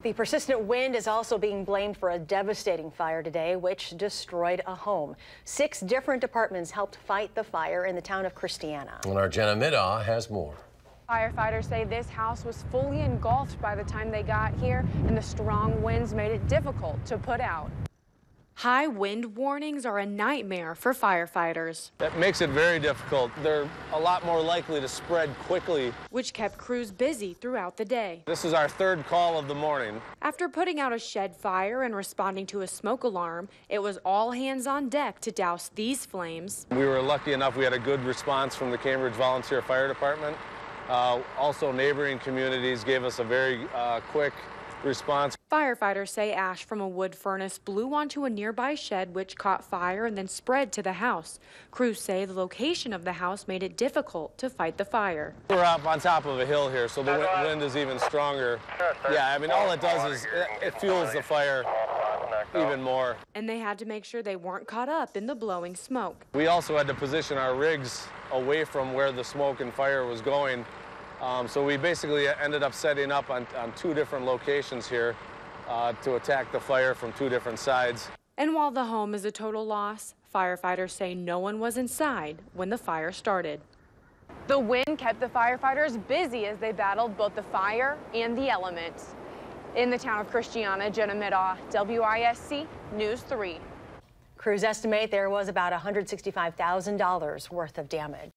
The persistent wind is also being blamed for a devastating fire today, which destroyed a home. 6 different departments helped fight the fire in the town of Christiana. And our Jenna Middaugh has more. Firefighters say this house was fully engulfed by the time they got here, and the strong winds made it difficult to put out. High wind warnings are a nightmare for firefighters. That makes it very difficult. They're a lot more likely to spread quickly, which kept crews busy throughout the day. This is our 3rd call of the morning. After putting out a shed fire and responding to a smoke alarm, it was all hands on deck to douse these flames. We were lucky enough we had a good response from the Cambridge Volunteer Fire Department. Also, neighboring communities gave us a very quick response. Firefighters say ash from a wood furnace blew onto a nearby shed, which caught fire and then spread to the house. Crews say the location of the house made it difficult to fight the fire. We're up on top of a hill here, so the wind is even stronger. Yeah, I mean, all it does is it fuels the fire even more. And they had to make sure they weren't caught up in the blowing smoke. We also had to position our rigs away from where the smoke and fire was going. So we basically ended up setting up on 2 different locations here to attack the fire from 2 different sides. And while the home is a total loss, firefighters say no one was inside when the fire started. The wind kept the firefighters busy as they battled both the fire and the elements. In the town of Christiana, Jenna Middaugh, WISC News 3. Crews estimate there was about $165,000 worth of damage.